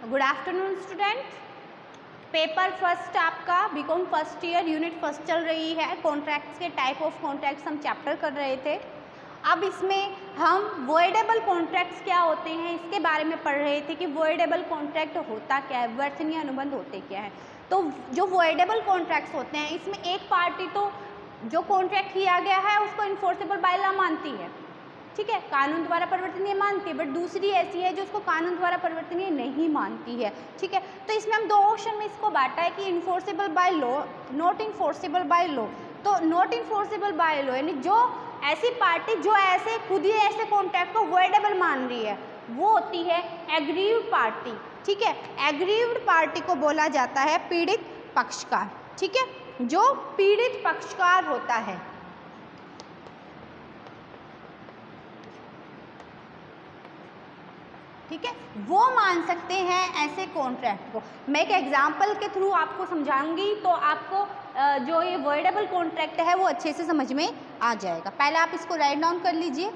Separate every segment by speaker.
Speaker 1: Good afternoon student. Paper first आपका BCom first year unit first चल रही है। कॉन्ट्रैक्ट्स के टाइप ऑफ कॉन्ट्रैक्ट्स हम चैप्टर कर रहे थे। अब इसमें हम वॉइडेबल कॉन्ट्रैक्ट्स क्या होते हैं इसके बारे में पढ़ रहे थे कि वॉइडेबल कॉन्ट्रैक्ट होता क्या है, वर्तनीय अनुबंध होते क्या है। तो जो वॉइडेबल कॉन्ट्रैक्ट्स होते हैं इसमें एक पार्टी तो जो कॉन्ट्रैक्ट किया गया है उसको इन्फोर्सेबल बाय लॉ मानती है, ठीक है, कानून द्वारा परिवर्तनीय मानती है, बट दूसरी ऐसी है जो उसको कानून द्वारा परिवर्तनीय नहीं मानती है, ठीक है। तो इसमें हम दो ऑप्शन में इसको बांटा है कि enforceable by law, not enforceable by law. तो नॉट इन्फोर्सेबल बाय लॉ यानी जो ऐसी पार्टी जो ऐसे खुद ही ऐसे कॉन्ट्रैक्ट को वॉइडेबल मान रही है वो होती है एग्रीव्ड पार्टी, ठीक है। एग्रीव्ड पार्टी को बोला जाता है पीड़ित पक्षकार, ठीक है, जो पीड़ित पक्षकार होता है। ठीक है, वो मान सकते हैं ऐसे कॉन्ट्रैक्ट को। मैं एक एग्जांपल के थ्रू आपको समझाऊंगी तो आपको जो ये वॉइडेबल कॉन्ट्रैक्ट है वो अच्छे से समझ में आ जाएगा। पहले आप इसको राइट डाउन कर लीजिए।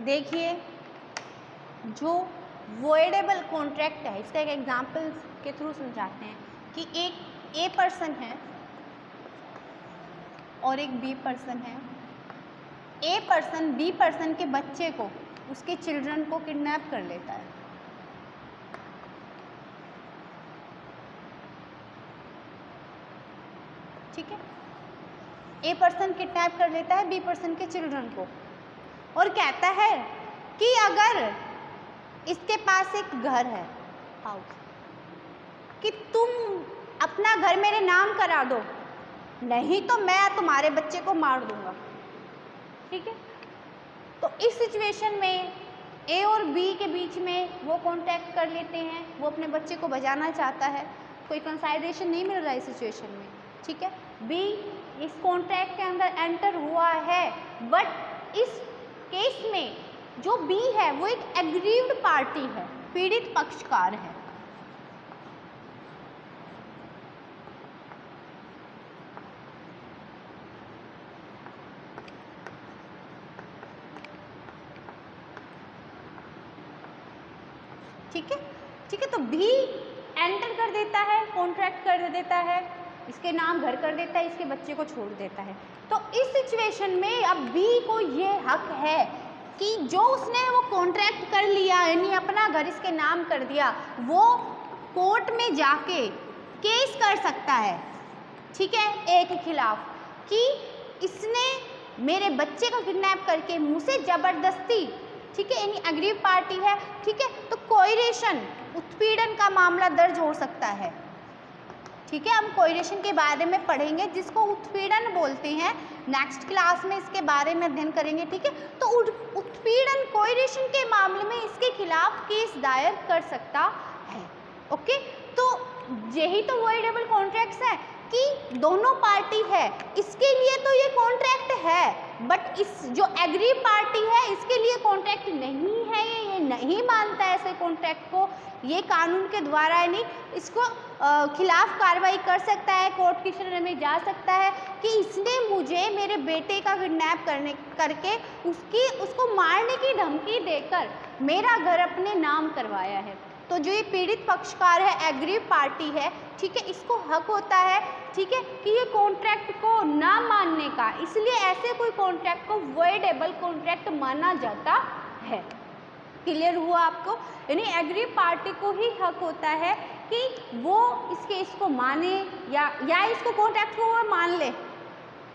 Speaker 1: देखिए, जो वॉइडेबल कॉन्ट्रैक्ट है इसका एक एग्जांपल के थ्रू समझाते हैं कि एक ए पर्सन है और एक बी पर्सन है। ए पर्सन बी पर्सन के बच्चे को, उसके चिल्ड्रन को किडनैप कर लेता है, ठीक है। ए पर्सन किडनैप कर लेता है बी पर्सन के चिल्ड्रन को और कहता है कि अगर इसके पास एक घर है, हाउस, कि तुम अपना घर मेरे नाम करा दो, नहीं तो मैं तुम्हारे बच्चे को मार दूंगा, ठीक है। तो इस सिचुएशन में ए और बी के बीच में वो कॉन्टैक्ट कर लेते हैं, वो अपने बच्चे को बचाना चाहता है, कोई कंसाइडेशन नहीं मिल रहा है इस सिचुएशन में, ठीक है। बी इस कॉन्ट्रैक्ट के अंदर एंटर हुआ है, बट इस केस में जो बी है वो एक एग्रीव्ड पार्टी है, पीड़ित पक्षकार है। ठीक है, ठीक है। तो बी एंटर कर देता है, कॉन्ट्रैक्ट कर देता है, इसके नाम घर कर देता है, इसके बच्चे को छोड़ देता है। तो इस सिचुएशन में अब बी को ये हक है कि जो उसने वो कॉन्ट्रैक्ट कर लिया यानी अपना घर इसके नाम कर दिया, वो कोर्ट में जाके केस कर सकता है, ठीक है, ए के खिलाफ कि इसने मेरे बच्चे को किडनैप करके मुझसे जबरदस्ती, ठीक है, यानी अग्रीव पार्टी है, ठीक है। तो कोइरेशन, उत्पीड़न का मामला दर्ज हो सकता है, ठीक है। हम कोइरेशन के बारे में पढ़ेंगे जिसको उत्पीड़न बोलते हैं, नेक्स्ट क्लास में इसके बारे में अध्ययन करेंगे, ठीक है। तो उत्पीड़न कोइरेशन के मामले में इसके खिलाफ केस दायर कर सकता है, ओके। तो यही तो वॉइडेबल कॉन्ट्रैक्ट्स है कि दोनों पार्टी है, इसके लिए तो ये कॉन्ट्रैक्ट है, बट इस जो एग्री पार्टी है इसके लिए कॉन्ट्रैक्ट नहीं है, ये नहीं मानता है ऐसे कॉन्ट्रैक्ट को, ये कानून के द्वारा नहीं इसको खिलाफ कार्रवाई कर सकता है, कोर्ट की शरण में जा सकता है कि इसने मुझे मेरे बेटे का किडनैप करके उसको मारने की धमकी देकर मेरा घर अपने नाम करवाया है, तो जो ये पीड़ित पक्षकार है, एग्रीव पार्टी है, ठीक है, इसको हक होता है, ठीक है, कि ये कॉन्ट्रैक्ट को ना मानने का, इसलिए ऐसे कोई कॉन्ट्रैक्ट को वॉइडेबल कॉन्ट्रैक्ट माना जाता है। क्लियर हुआ आपको? यानी एग्रीव पार्टी को ही हक होता है कि वो इस केस को माने या इसको कॉन्ट्रैक्ट को वो मान ले,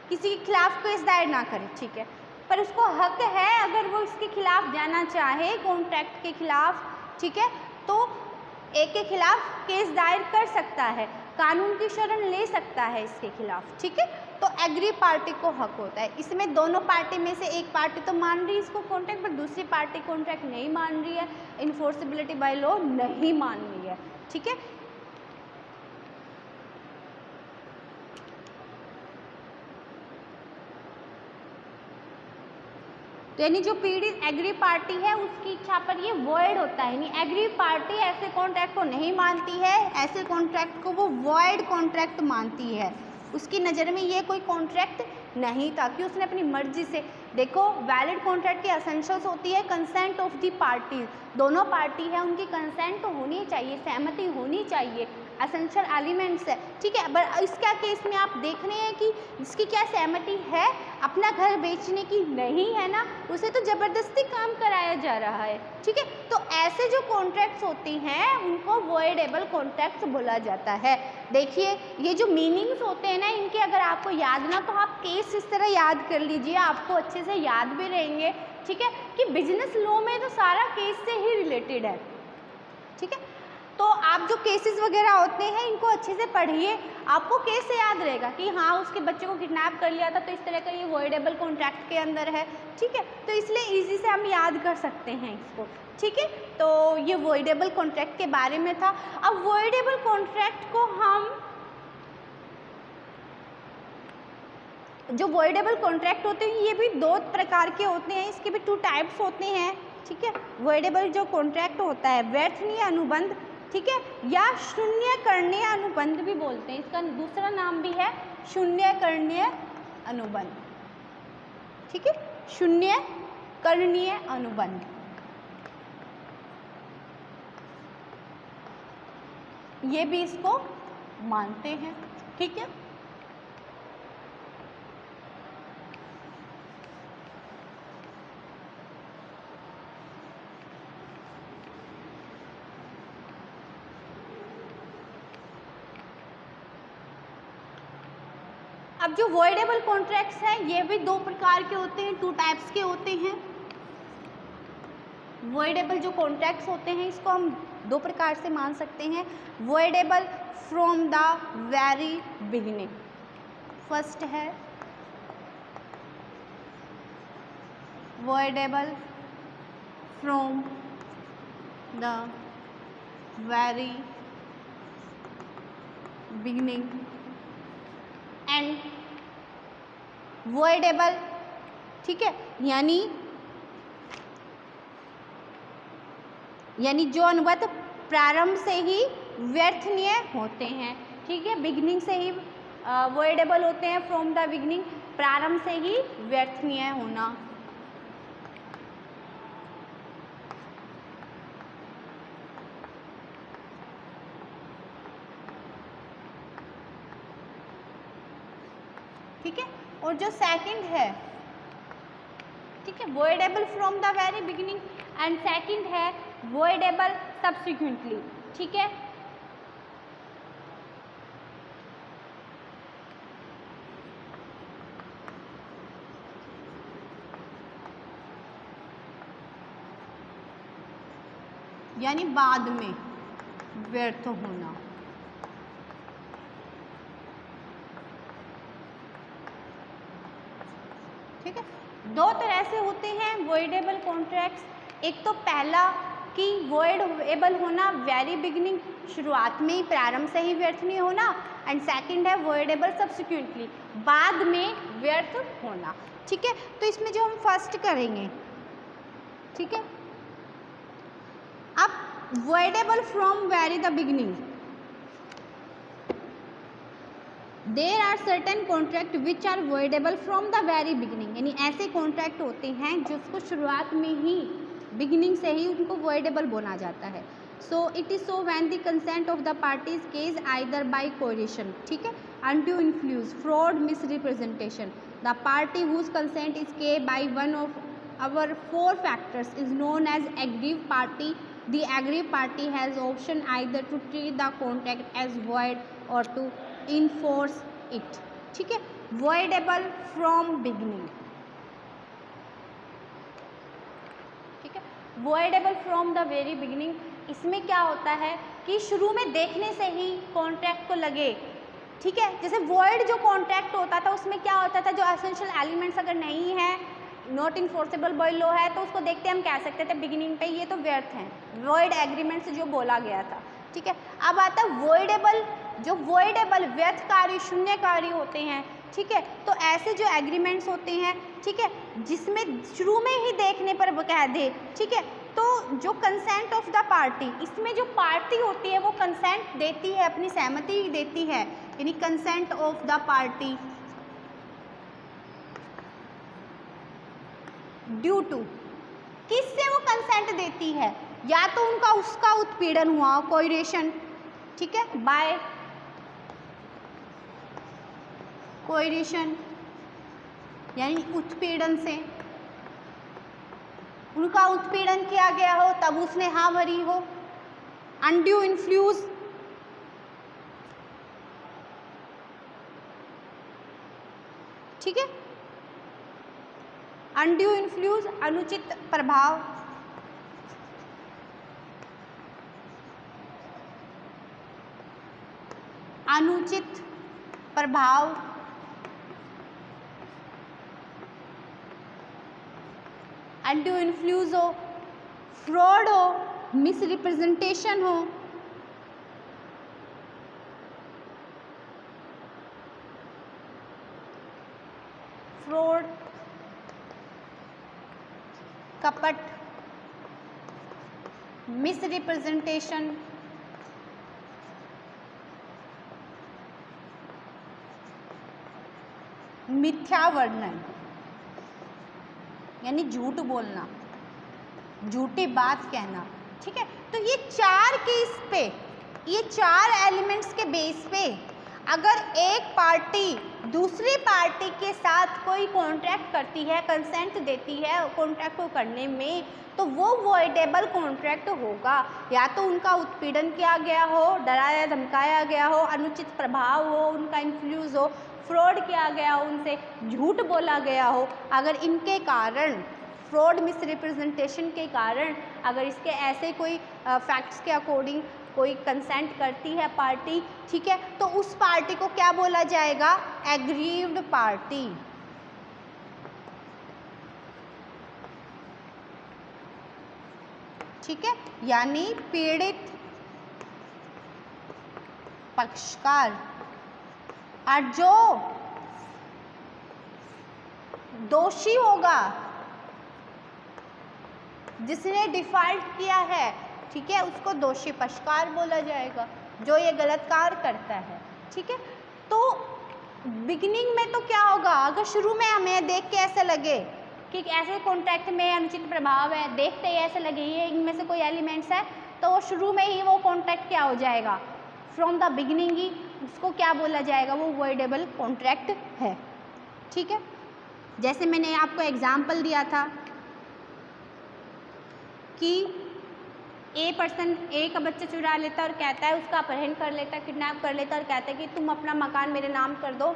Speaker 1: किसी के खिलाफ केस दायर ना करे, ठीक है, पर उसको हक है अगर वो इसके खिलाफ जाना चाहे कॉन्ट्रैक्ट के खिलाफ, ठीक है, तो एक के खिलाफ केस दायर कर सकता है, कानून की शरण ले सकता है इसके खिलाफ, ठीक है। तो एग्री पार्टी को हक होता है। इसमें दोनों पार्टी में से एक पार्टी तो मान रही है इसको कॉन्ट्रैक्ट, पर दूसरी पार्टी कॉन्ट्रैक्ट नहीं मान रही है, इन्फोर्सिबिलिटी बाय लॉ नहीं मान रही है, ठीक है। तो यानी जो पीड़ित एग्री पार्टी है उसकी इच्छा पर ये वॉइड होता है, यानी एग्री पार्टी ऐसे कॉन्ट्रैक्ट को नहीं मानती है, ऐसे कॉन्ट्रैक्ट को वो वॉइड कॉन्ट्रैक्ट मानती है। उसकी नज़र में ये कोई कॉन्ट्रैक्ट नहीं था कि उसने अपनी मर्जी से, देखो वैलिड कॉन्ट्रैक्ट की एसेंशियल्स होती है कंसेंट ऑफ दी पार्टी, दोनों पार्टी है उनकी कंसेंट तो होनी चाहिए, सहमति होनी चाहिए, एसेंशियल एलिमेंट्स है, ठीक है। पर इसका केस में आप देख रहे हैं कि इसकी क्या सहमति है, अपना घर बेचने की नहीं है ना, उसे तो ज़बरदस्ती काम कराया जा रहा है, ठीक है। तो ऐसे जो कॉन्ट्रैक्ट्स होते हैं उनको वॉइडेबल कॉन्ट्रैक्ट्स बोला जाता है। देखिए ये जो मीनिंग्स होते हैं ना इनके, अगर आपको याद ना तो आप केस इस तरह याद कर लीजिए, आपको अच्छे से याद भी रहेंगे, ठीक है, कि बिजनेस लॉ में तो सारा केस से ही रिलेटेड है, ठीक है। तो आप जो केसेस वगैरह होते हैं इनको अच्छे से पढ़िए, आपको केस से याद रहेगा कि हाँ उसके बच्चे को किडनैप कर लिया था तो इस तरह का ये वॉइडेबल कॉन्ट्रैक्ट के अंदर है, ठीक है। तो इसलिए इजी से हम याद कर सकते हैं इसको, ठीक है। तो ये वॉइडेबल कॉन्ट्रैक्ट के बारे में था। अब वॉइडेबल कॉन्ट्रैक्ट को हम, जो वॉइडेबल कॉन्ट्रैक्ट होते हैं ये भी दो प्रकार के होते हैं, इसके भी 2 टाइप्स होते हैं, ठीक है। वॉइडेबल जो कॉन्ट्रैक्ट होता है व्यर्थनीय अनुबंध, ठीक है, या शून्यकरणीय अनुबंध भी बोलते हैं, इसका दूसरा नाम भी है शून्यकरणीय अनुबंध, ठीक है, शून्यकरणीय अनुबंध। ये भी इसको मानते हैं, ठीक है। अब जो वॉइडेबल कॉन्ट्रैक्ट्स हैं ये भी 2 प्रकार के होते हैं, 2 टाइप्स के होते हैं। वॉइडेबल जो कॉन्ट्रैक्ट्स होते हैं इसको हम 2 प्रकार से मान सकते हैं। Voidable from the very beginning, first है voidable from the very beginning and voidable, ठीक है, यानी जो अनुबंध प्रारंभ से ही व्यर्थनीय होते हैं, ठीक है, बिगिनिंग से ही वॉइडेबल होते हैं, फ्रॉम द बिगिनिंग, प्रारंभ से ही व्यर्थनीय होना। ठीक है, और जो सेकंड है, ठीक है, voidable from the very beginning and second है वॉइडेबल सब्सिक्वेंटली, ठीक है। यानी बाद में व्यर्थ होना, ठीक है। 2 तरह से होते हैं वॉइडेबल कॉन्ट्रैक्ट्स, एक तो पहला कि वॉइडेबल होना वेरी बिगिनिंग, शुरुआत में ही, प्रारंभ से ही व्यर्थनीय होना, एंड सेकंड है वॉइडेबल सब्सिक्वेंटली, बाद में व्यर्थ होना, ठीक है। तो इसमें जो हम फर्स्ट करेंगे, ठीक है, अब voidable from very the beginning, there are certain contract which are voidable from the very beginning, यानी ऐसे कॉन्ट्रैक्ट होते हैं जिसको शुरुआत में ही, बिगिनिंग से ही उनको वॉइडेबल बोला जाता है। So it is so when the consent of the parties case either by coercion, ठीक है, undue influence, fraud, misrepresentation, the party whose consent is के by one of our four factors is known as aggrieved party. The aggrieved party has option either to treat the contract as void or to enforce it, ठीक है, voidable from beginning, ठीक है, voidable from the very beginning। इसमें क्या होता है कि शुरू में देखने से ही कॉन्ट्रैक्ट को लगे, ठीक है, जैसे void जो कॉन्ट्रैक्ट होता था उसमें क्या होता था, जो एसेंशियल एलिमेंट्स अगर नहीं है, नॉट इन्फोर्सेबल बाय लॉ है, तो उसको देखते हम कह सकते थे बिगिनिंग पे ये तो व्यर्थ हैं, वॉइड एग्रीमेंट से जो बोला गया था, ठीक है। अब आता है वॉइडेबल, जो वॉइडेबल व्यर्थकारी शून्यकारी होते हैं, ठीक है, तो ऐसे जो एग्रीमेंट्स होते हैं, ठीक है, जिसमें शुरू में ही देखने पर वो कह दे, ठीक है, तो जो कंसेंट ऑफ द पार्टी, इसमें जो पार्टी होती है वो कंसेंट देती है, अपनी सहमति देती है, यानी consent of the party due to, किससे वो कंसेंट देती है, या तो उनका उसका उत्पीड़न हुआ कोएरेशन, ठीक है, बाय कोएरेशन यानी उत्पीड़न से उनका उत्पीड़न किया गया हो तब उसने हाँ भरी हो, अनड्यू इन्फ्लुएंस, ठीक है, अनड्यू इन्फ्लुएंस अनुचित प्रभाव, अनुचित प्रभाव, अनड्यू इन्फ्लुएंस हो, फ्रॉड हो, मिसरिप्रेजेंटेशन हो, फ्रॉड, कपट, मिसरिप्रेजेंटेशन, मिथ्या वर्णन यानी झूठ बोलना, झूठी बात कहना, ठीक है। तो ये चार केस पे, ये चार एलिमेंट्स के बेस पे अगर एक पार्टी दूसरी पार्टी के साथ कोई कॉन्ट्रैक्ट करती है, कंसेंट देती है कॉन्ट्रैक्ट को करने में, तो वो वॉइडेबल कॉन्ट्रैक्ट होगा, या तो उनका उत्पीड़न किया गया हो, डराया धमकाया गया हो, अनुचित प्रभाव हो, उनका इन्फ्लुएंस हो, फ्रॉड किया गया हो, उनसे झूठ बोला गया हो। अगर इनके कारण फ्रॉड मिसरिप्रेजेंटेशन के कारण अगर इसके ऐसे कोई फैक्ट्स के अकॉर्डिंग कोई कंसेंट करती है पार्टी, ठीक है, तो उस पार्टी को क्या बोला जाएगा, एग्रीव्ड पार्टी, ठीक है, यानी पीड़ित पक्षकार। और जो दोषी होगा, जिसने डिफॉल्ट किया है, ठीक है, उसको दोषी पक्षकार बोला जाएगा, जो ये गलत कार्य करता है, ठीक है। तो बिगिनिंग में तो क्या होगा, अगर शुरू में हमें देख के ऐसे लगे कि ऐसे कॉन्ट्रैक्ट में अनुचित प्रभाव है, देखते ही ऐसे लगे ये इनमें से कोई एलिमेंट्स है, तो वो शुरू में ही वो कॉन्ट्रैक्ट क्या हो जाएगा, फ्रॉम द बिगिनिंग ही उसको क्या बोला जाएगा, वो वॉइडेबल कॉन्ट्रैक्ट है, ठीक है। जैसे मैंने आपको एग्जाम्पल दिया था कि ए का बच्चा चुरा लेता है और कहता है, उसका अपहरण कर लेता है, किडनैप कर लेता है और कहता है कि तुम अपना मकान मेरे नाम कर दो,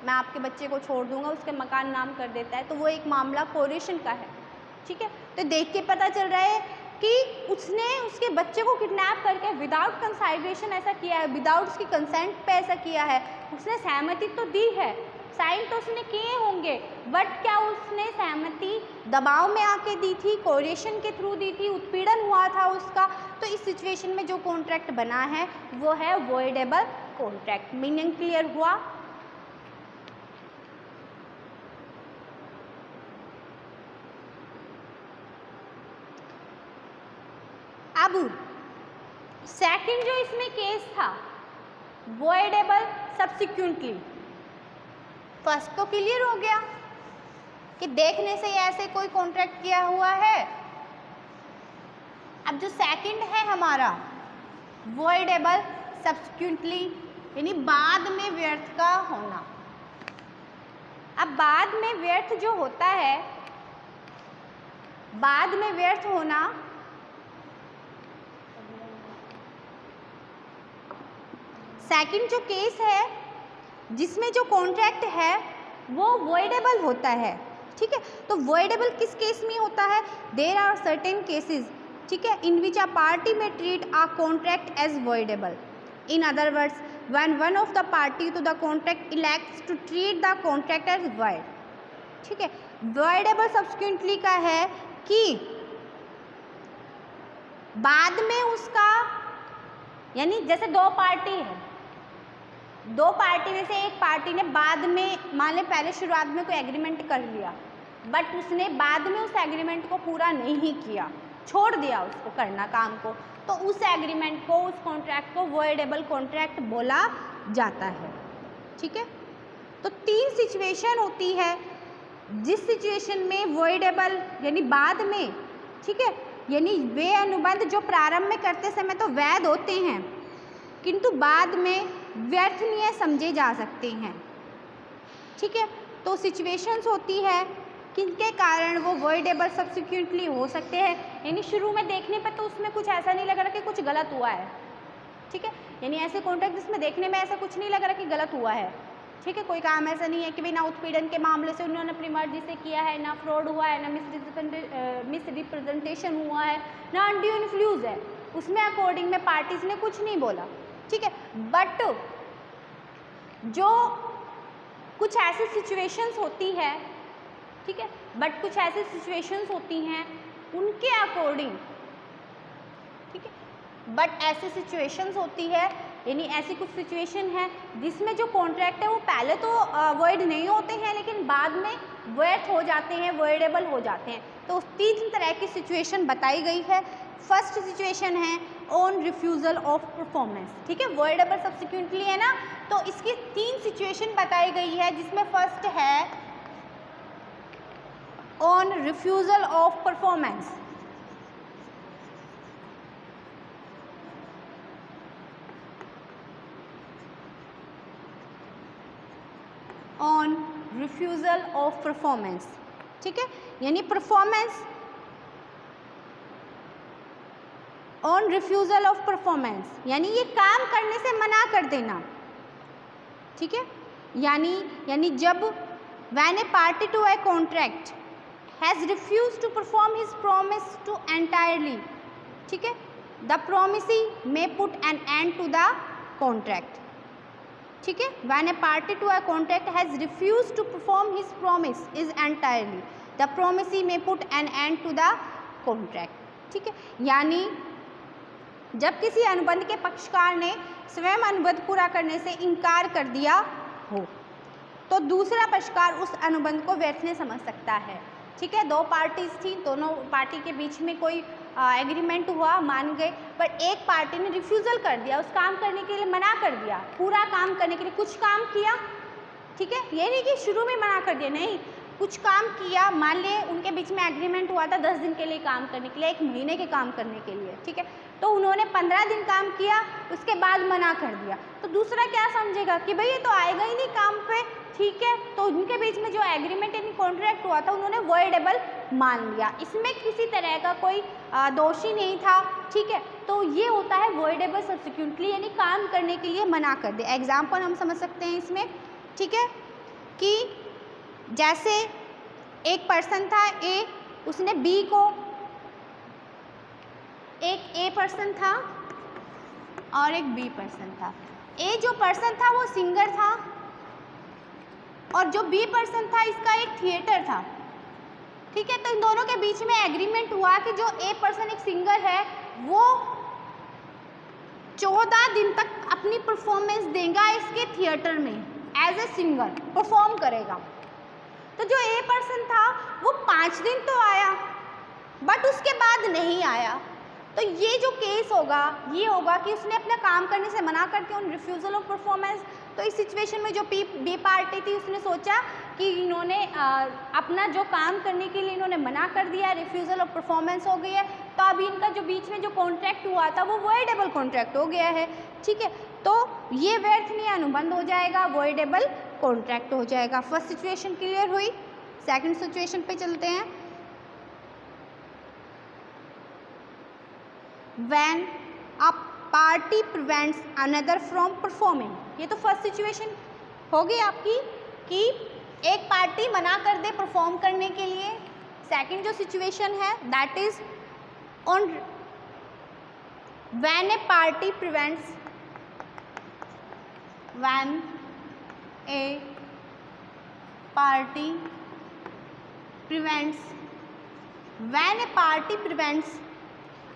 Speaker 1: मैं आपके बच्चे को छोड़ दूंगा, उसके मकान नाम कर देता है, तो वो एक मामला कोएरेशन का है, ठीक है। तो देख के पता चल रहा है कि उसने उसके बच्चे को किडनैप करके विदाउट कंसाइडेशन ऐसा किया है, विदाउट उसकी कंसेंट पे ऐसा किया है, उसने सहमति तो दी है, साइन तो उसने किए होंगे, बट क्या उसने सहमति दबाव में आके दी थी, कोएरेशन के थ्रू दी थी, उत्पीड़न हुआ था उसका, तो इस सिचुएशन में जो कॉन्ट्रैक्ट बना है वो है वॉइडेबल कॉन्ट्रैक्ट। मीनिंग क्लियर हुआ? अब सेकंड जो इसमें केस था वॉइडेबल सब्सिक्वेंटली, फर्स्ट तो क्लियर हो गया कि देखने से ऐसे कोई कॉन्ट्रैक्ट किया हुआ है। अब जो सेकंड है हमारा वॉइडेबल सब्सिक्वेंटली यानी बाद में व्यर्थ का होना। अब बाद में व्यर्थ जो होता है, बाद में व्यर्थ होना सेकंड जो केस है जिसमें जो कॉन्ट्रैक्ट है वो वॉइडेबल होता है, ठीक है। तो वॉइडेबल किस केस में होता है? देयर आर सर्टेन केसेस, ठीक है, in which a party may treat a contract as voidable. In other words, when one of the party to the contract elects to treat the contract as void, ठीक है। voidable subsequently का है कि बाद में उसका, यानी जैसे दो पार्टी है, दो पार्टी में से एक पार्टी ने बाद में, मान लें पहले शुरुआत में कोई एग्रीमेंट कर लिया, बट उसने बाद में उस एग्रीमेंट को पूरा नहीं किया, छोड़ दिया उसको करना काम को, तो उस एग्रीमेंट को, उस कॉन्ट्रैक्ट को वॉइडेबल कॉन्ट्रैक्ट बोला जाता है, ठीक है। तो तीन सिचुएशन होती है, जिस सिचुएशन में वॉइडेबल यानी बाद में, ठीक है, यानी वे अनुबंध जो प्रारंभ में करते समय तो वैध होते हैं किंतु बाद में व्यर्थनीय समझे जा सकते हैं, ठीक है। तो सिचुएशंस होती है किनके कारण वो वॉइडेबल सब्सिक्वेंटली हो सकते हैं, यानी शुरू में देखने पर तो उसमें कुछ ऐसा नहीं लग रहा कि कुछ गलत हुआ है, ठीक है, यानी ऐसे कॉन्ट्रैक्ट जिसमें देखने में ऐसा कुछ नहीं लग रहा कि गलत हुआ है, ठीक है, कोई काम ऐसा नहीं है कि भाई ना उत्पीड़न के मामले से उन्होंने अपनी मर्जी से किया है, ना फ्रॉड हुआ है, ना मिसरिप्रेजेंटेशन हुआ है, ना अनड्यू इन्फ्लूज है, उसमें अकॉर्डिंग में पार्टीज ने कुछ नहीं बोला, ठीक है। बट जो कुछ ऐसी सिचुएशंस होती है, ठीक है, बट कुछ ऐसी सिचुएशंस होती हैं उनके अकॉर्डिंग, ठीक है, बट ऐसी सिचुएशंस होती है, यानी ऐसी कुछ सिचुएशन है जिसमें जो कॉन्ट्रैक्ट है वो पहले तो वॉइड नहीं होते हैं लेकिन बाद में वॉइड हो जाते हैं, वॉइडेबल हो जाते हैं। तो तीन तरह की सिचुएशन बताई गई है। फर्स्ट सिचुएशन है ऑन रिफ्यूज़ल ऑफ परफॉर्मेंस, ठीक है, वॉइडेबल सब्सिक्वेंटली है ना, तो इसकी तीन सिचुएशन बताई गई है, जिसमें फर्स्ट है on refusal of performance, on refusal of performance, ठीक है, यानी performance, on refusal of performance यानी ये काम करने से मना कर देना, ठीक है, यानी जब when a party to a contract has refused to perform his promise to entirely, ठीक है, the promisee may put an end to the contract, ठीक है, when a party to a contract has refused to perform his promise is entirely, the promisee may put an end to the contract, ठीक है, यानी जब किसी अनुबंध के पक्षकार ने स्वयं अनुबंध पूरा करने से इनकार कर दिया हो तो दूसरा पक्षकार उस अनुबंध को व्यर्थनीय समझ सकता है, ठीक है। दो पार्टीज थी, दोनों पार्टी के बीच में कोई एग्रीमेंट हुआ, मान गए, पर एक पार्टी ने रिफ्यूज़ल कर दिया, उस काम करने के लिए मना कर दिया, पूरा काम करने के लिए कुछ काम किया, ठीक है, ये नहीं कि शुरू में मना कर दिया, नहीं, कुछ काम किया, मान लिए उनके बीच में एग्रीमेंट हुआ था 10 दिन के लिए काम करने के लिए, 1 महीने के काम करने के लिए, ठीक है, तो उन्होंने 15 दिन काम किया, उसके बाद मना कर दिया, तो दूसरा क्या समझेगा कि भाई ये तो आएगा ही नहीं काम पे, ठीक है, तो उनके बीच में जो एग्रीमेंट यानी कॉन्ट्रैक्ट हुआ था उन्होंने वॉइडेबल मान लिया, इसमें किसी तरह का कोई दोषी नहीं था, ठीक है, तो ये होता है वॉइडेबल सब्सिक्वेंटली, यानी काम करने के लिए मना कर दे। एग्जाम्पल हम समझ सकते हैं इसमें, ठीक है, कि जैसे एक पर्सन था ए, उसने बी को, एक ए पर्सन था और एक बी पर्सन था। ए जो पर्सन था वो सिंगर था और जो बी पर्सन था इसका एक थिएटर था, ठीक है, तो इन दोनों के बीच में एग्रीमेंट हुआ कि जो ए पर्सन एक सिंगर है वो 14 दिन तक अपनी परफॉर्मेंस देगा इसके थिएटर में, एज ए सिंगर परफॉर्म करेगा। तो जो ए पर्सन था वो 5 दिन तो आया बट उसके बाद नहीं आया, तो ये जो केस होगा ये होगा कि उसने अपना काम करने से मना करके उन रिफ्यूज़ल ऑफ परफॉर्मेंस, तो इस सिचुएशन में जो बी पार्टी थी उसने सोचा कि इन्होंने अपना जो काम करने के लिए इन्होंने मना कर दिया, रिफ्यूज़ल ऑफ परफॉर्मेंस हो गई है, तो अभी इनका जो बीच में जो कॉन्ट्रैक्ट हुआ था वो वॉइडेबल कॉन्ट्रैक्ट हो गया है। ठीक है, तो ये व्यर्थ नहीं अनुबंध हो जाएगा, वॉइडेबल कॉन्ट्रैक्ट हो जाएगा। फर्स्ट सिचुएशन क्लियर हुई। सेकंड सिचुएशन पे चलते हैं। When a party prevents another from performing, ये तो फर्स्ट सिचुएशन हो गई आपकी कि एक पार्टी मना कर दे परफॉर्म करने के लिए। सेकंड जो सिचुएशन है that is on when a party prevents when a party prevents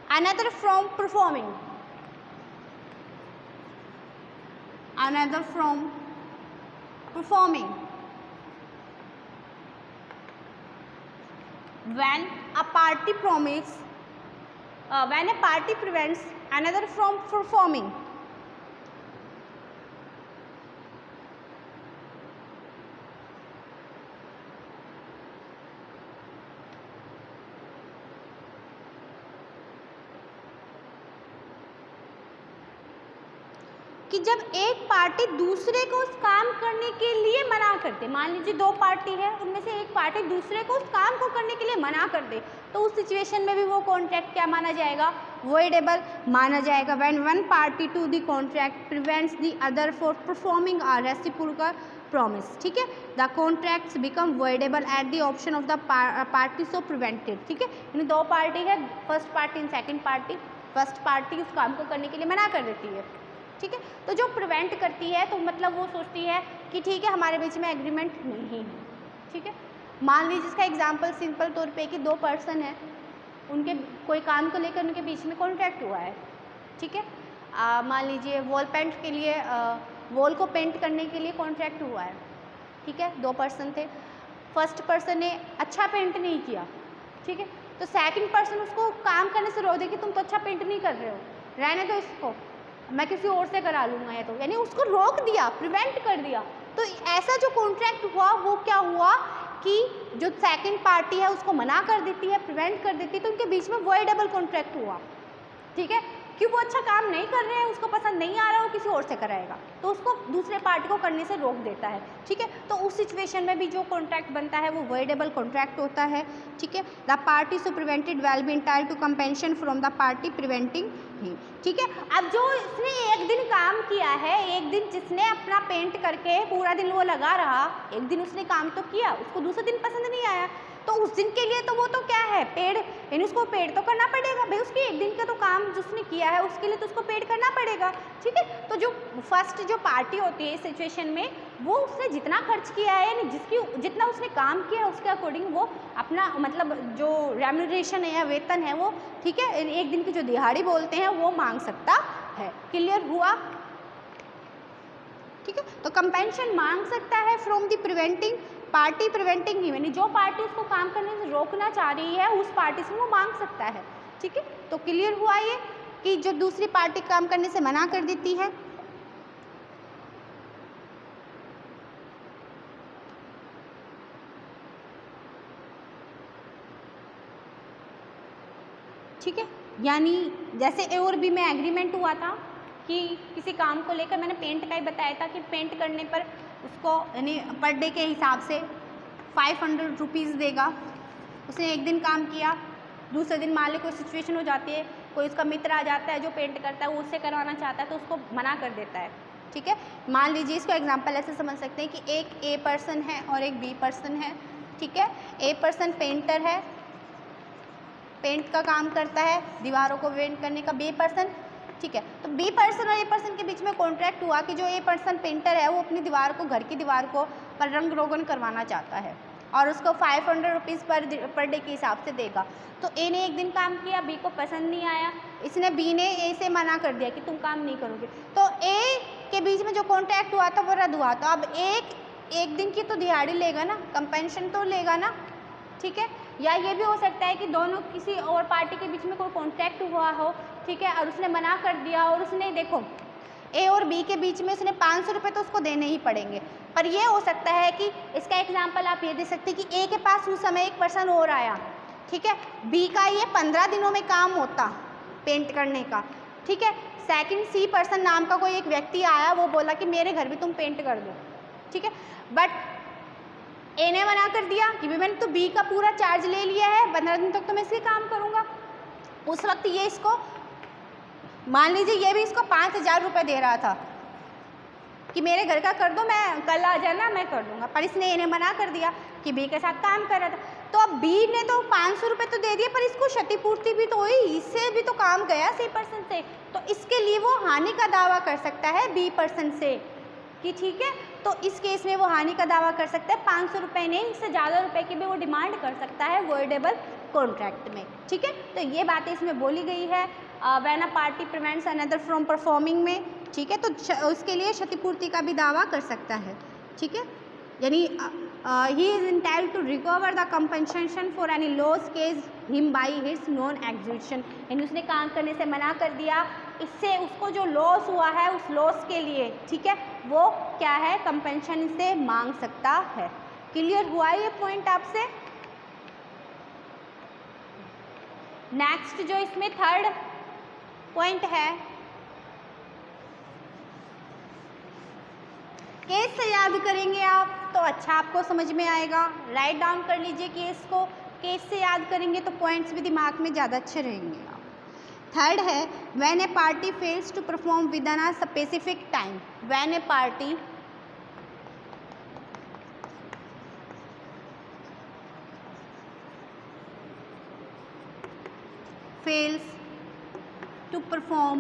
Speaker 1: another from performing, when a party prevents another from performing, कि जब एक पार्टी दूसरे को उस काम करने के लिए मना कर दे, मान लीजिए दो पार्टी है, उनमें से एक पार्टी दूसरे को उस काम को करने के लिए मना कर दे, तो उस सिचुएशन में भी वो कॉन्ट्रैक्ट क्या माना जाएगा? वॉइडेबल माना जाएगा। When one party to the contract prevents the other for performing a reciprocal promise, ठीक है, the contracts become voidable at the option of the party so prevented. ठीक है, यानी दो पार्टी है, first party and second party, first party उस काम को करने के लिए मना कर देती है। ठीक है, तो जो प्रिवेंट करती है तो मतलब वो सोचती है कि ठीक है हमारे बीच में एग्रीमेंट नहीं है। ठीक है, मान लीजिए इसका एग्जांपल सिंपल तौर पे कि दो पर्सन है, उनके कोई काम को लेकर उनके बीच में कॉन्ट्रैक्ट हुआ है। ठीक है, मान लीजिए वॉल पेंट के लिए वॉल को पेंट करने के लिए कॉन्ट्रैक्ट हुआ है। ठीक है, दो पर्सन थे, फर्स्ट पर्सन ने अच्छा पेंट नहीं किया। ठीक है, तो सेकंड पर्सन उसको काम करने से रोक दे कि तुम तो अच्छा पेंट नहीं कर रहे हो, रहने दो इसको, मैं किसी और से करा लूँगा, ये तो यानी उसको रोक दिया, प्रिवेंट कर दिया। तो ऐसा जो कॉन्ट्रैक्ट हुआ वो क्या हुआ कि जो सेकंड पार्टी है उसको मना कर देती है, प्रिवेंट कर देती है, तो उनके बीच में वॉइडेबल कॉन्ट्रैक्ट हुआ। ठीक है, कि वो अच्छा काम नहीं कर रहे हैं, उसको पसंद नहीं आ रहा, वो किसी और से कराएगा, तो उसको दूसरे पार्टी को करने से रोक देता है। ठीक है, तो उस सिचुएशन में भी जो कॉन्ट्रैक्ट बनता है वो वॉइडेबल कॉन्ट्रैक्ट होता है। ठीक है, the party so prevented well be entitled to compensation from the party preventing him. ठीक है, अब जो इसने एक दिन काम किया है, एक दिन जिसने अपना पेंट करके पूरा दिन वो लगा रहा, एक दिन उसने काम तो किया, उसको दूसरे दिन पसंद नहीं आया, तो उस दिन के लिए तो वो तो क्या है, पेड, यानी उसको पेड तो करना पड़ेगा भाई, उसकी एक दिन का तो काम जिसने किया है उसके लिए तो उसको पेड करना पड़ेगा। ठीक है, तो जो फर्स्ट जो पार्टी होती है इस सिचुएशन में, वो उसने जितना खर्च किया है, यानी जितना उसने काम किया है उसके अकॉर्डिंग वो अपना मतलब जो रेम्यूनरेशन है या वेतन है वो, ठीक है, एक दिन की जो दिहाड़ी बोलते हैं वो मांग सकता है। क्लियर हुआ? ठीक है, तो कंपेंसेशन मांग सकता है from the preventing party preventing him, यानी जो पार्टी उसको काम करने से रोकना चाह रही है उस पार्टी से वो मांग सकता है। ठीक है, तो क्लियर हुआ ये कि जो दूसरी पार्टी काम करने से मना कर देती है। ठीक है, यानी जैसे और भी में एग्रीमेंट हुआ था कि किसी काम को लेकर, मैंने पेंट का ही बताया था कि पेंट करने पर उसको यानी पर डे के हिसाब से 500 रुपीज़ देगा। उसने एक दिन काम किया, दूसरे दिन मान ली कोई सिचुएशन हो जाती है, कोई उसका मित्र आ जाता है जो पेंट करता है, वो उससे करवाना चाहता है तो उसको मना कर देता है। ठीक है, मान लीजिए इसको एग्जांपल ऐसे समझ सकते हैं कि एक ए पर्सन है और एक बी पर्सन है। ठीक है, ए पर्सन पेंटर है, पेंट का काम करता है, दीवारों को पेंट करने का बी पर्सन। ठीक है, तो बी पर्सन और ए पर्सन के बीच में कॉन्ट्रैक्ट हुआ कि जो ए पर्सन पेंटर है वो अपनी दीवार को, घर की दीवार को पर रंग रोगन करवाना चाहता है और उसको 500 रुपीज़ पर डे के हिसाब से देगा। तो ए ने एक दिन काम किया, बी को पसंद नहीं आया, इसने बी ने ए से मना कर दिया कि तुम काम नहीं करोगे, तो ए के बीच में जो कॉन्ट्रैक्ट हुआ था वो रद्द हुआ। तो अब एक दिन की तो दिहाड़ी लेगा ना, कंपेंसेशन तो लेगा ना। ठीक है, या ये भी हो सकता है कि दोनों किसी और पार्टी के बीच में कोई कॉन्ट्रैक्ट हुआ हो, ठीक है, और उसने मना कर दिया और उसने देखो ए और बी के बीच में उसने 500 रुपये तो उसको देने ही पड़ेंगे। पर ये हो सकता है कि इसका एग्जाम्पल आप ये दे सकते हैं कि ए के पास उस समय एक पर्सन और आया, ठीक है, बी का ये 15 दिनों में काम होता पेंट करने का, ठीक है। सेकंड सी पर्सन नाम का कोई एक व्यक्ति आया, वो बोला कि मेरे घर भी तुम पेंट कर दो, ठीक है, बट ए ने मना कर दिया कि मैंने तो बी का पूरा चार्ज ले लिया है, 15 दिन तक तो मैं इसके काम करूँगा। उस वक्त ये इसको, मान लीजिए ये भी इसको 5000 रुपये दे रहा था कि मेरे घर का कर दो, मैं कल आ जाना मैं कर दूंगा, पर इसने इन्हें मना कर दिया कि बी के साथ काम कर रहा था। तो अब बी ने तो 500 रुपये तो दे दिए, पर इसको क्षतिपूर्ति भी तो हुई, इससे भी तो काम गया सी पर्सन से, तो इसके लिए वो हानि का दावा कर सकता है बी पर्सन से कि ठीक है, तो इस केस में वो हानि का दावा कर सकता है। 500 रुपये नहीं, इससे ज़्यादा रुपए की भी वो डिमांड कर सकता है वॉइडेबल कॉन्ट्रैक्ट में, ठीक है। तो ये बातें इसमें बोली गई है when a party prevents another from performing में, ठीक है, तो उसके लिए क्षतिपूर्ति का भी दावा कर सकता है, ठीक है, यानी he is entitled to recover the compensation for any loss case him by his non execution, यानी उसने काम करने से मना कर दिया, इससे उसको जो लॉस हुआ है उस लॉस के लिए, ठीक है, वो क्या है, कंपनसेशन से मांग सकता है। क्लियर हुआ ये पॉइंट आपसे? नेक्स्ट जो इसमें थर्ड पॉइंट है, केस से याद करेंगे आप तो अच्छा आपको समझ में आएगा, राइट डाउन कर लीजिए केस को, केस से याद करेंगे तो पॉइंट्स भी दिमाग में ज़्यादा अच्छे रहेंगे। थर्ड है when a party fails to perform within a specific time, when a party fails to perform,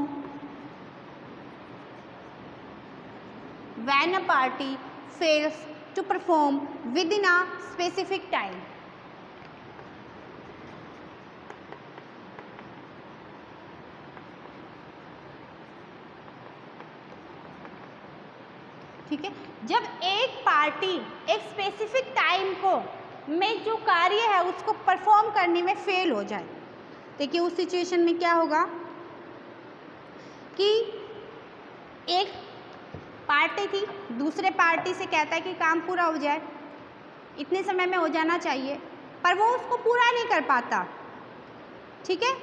Speaker 1: when a party fails to perform within a specific time, ठीक है, जब एक पार्टी एक स्पेसिफिक टाइम को में जो कार्य है उसको परफॉर्म करने में फेल हो जाए, देखिए उस सिचुएशन में क्या होगा कि एक पार्टी थी दूसरे पार्टी से कहता है कि काम पूरा हो जाए, इतने समय में हो जाना चाहिए, पर वो उसको पूरा नहीं कर पाता, ठीक है।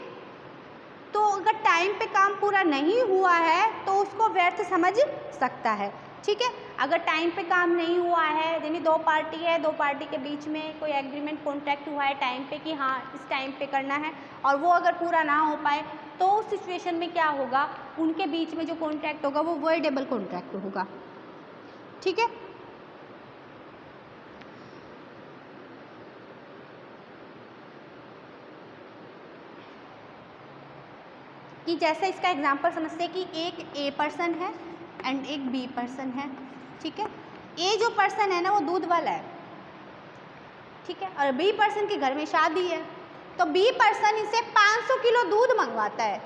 Speaker 1: तो अगर टाइम पे काम पूरा नहीं हुआ है तो उसको व्यर्थ समझ सकता है, ठीक है। अगर टाइम पे काम नहीं हुआ है, यानी दो पार्टी है, दो पार्टी के बीच में कोई एग्रीमेंट कॉन्ट्रैक्ट हुआ है टाइम पे कि हाँ इस टाइम पे करना है, और वो अगर पूरा ना हो पाए तो उस सिचुएशन में क्या होगा, उनके बीच में जो कॉन्ट्रैक्ट होगा वो वॉइडेबल कॉन्ट्रैक्ट होगा, ठीक है। कि जैसे इसका एग्जांपल समझते हैं कि एक ए पर्सन है एंड एक बी पर्सन है, ठीक है। ए जो पर्सन है ना वो दूध वाला है, ठीक है, और बी पर्सन के घर में शादी है, तो बी पर्सन इसे 500 किलो दूध मंगवाता है,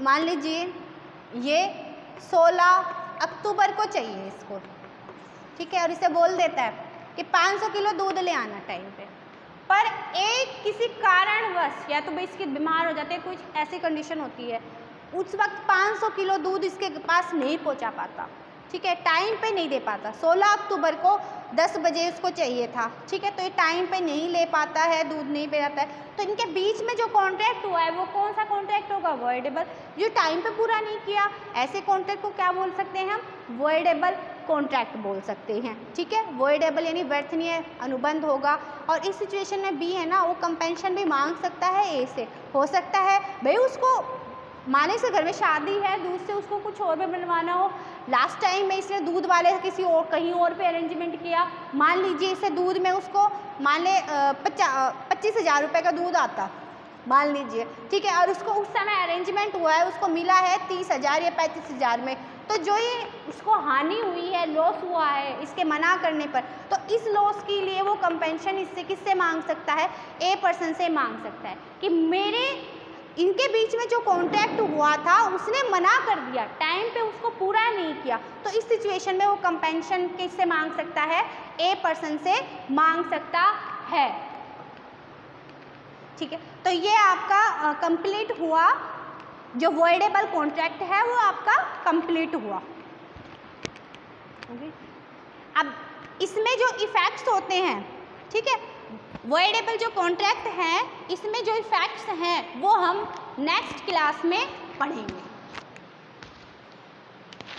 Speaker 1: मान लीजिए ये 16 अक्टूबर को चाहिए इसको, ठीक है, और इसे बोल देता है कि 500 किलो दूध ले आना टाइम पे, पर एक किसी कारणवश या तो भाई इसके बीमार हो जाते हैं, कुछ ऐसी कंडीशन होती है, उस वक्त 500 किलो दूध इसके पास नहीं पहुंचा पाता, ठीक है, टाइम पे नहीं दे पाता। 16 अक्टूबर को 10 बजे उसको चाहिए था, ठीक है, तो ये टाइम पे नहीं ले पाता है, दूध नहीं पे जाता है, तो इनके बीच में जो कॉन्ट्रैक्ट हुआ है वो कौन सा कॉन्ट्रैक्ट होगा, वॉइडेबल, जो टाइम पे पूरा नहीं किया, ऐसे कॉन्ट्रैक्ट को क्या बोल सकते हैं हम, वॉइडेबल कॉन्ट्रैक्ट बोल सकते हैं, ठीक है। वॉइडेबल यानी व्यर्थनीय अनुबंध होगा, और इस सिचुएशन में बी है ना वो कंपेंशन भी मांग सकता है ए से, हो सकता है भाई उसको माने से घर में शादी है, दूध से उसको कुछ और भी बनवाना हो, लास्ट टाइम में इसने दूध वाले किसी और कहीं और पे अरेंजमेंट किया, मान लीजिए इसे दूध में उसको मान ले 25,000 रुपये का दूध आता, मान लीजिए, ठीक है, और उसको उस समय अरेंजमेंट हुआ है, उसको मिला है 30,000 या 35,000 में, तो जो ये उसको हानि हुई है, लॉस हुआ है इसके मना करने पर, तो इस लॉस के लिए वो कंपेंशन इससे किससे मांग सकता है, ए पर्सन से मांग सकता है कि मेरे इनके बीच में जो कॉन्ट्रैक्ट हुआ था उसने मना कर दिया, टाइम पे उसको पूरा नहीं किया, तो इस सिचुएशन में वो कंपेंशन किससे मांग सकता है, ए पर्सन से मांग सकता है। ठीक है, तो ये आपका कंप्लीट हुआ, जो वॉइडेबल कॉन्ट्रैक्ट है वो आपका कंप्लीट हुआ। ओके, अब इसमें जो इफेक्ट्स होते हैं, ठीक है, वॉइडेबल जो कॉन्ट्रैक्ट है इसमें जो इफेक्ट्स हैं वो हम नेक्स्ट क्लास में पढ़ेंगे।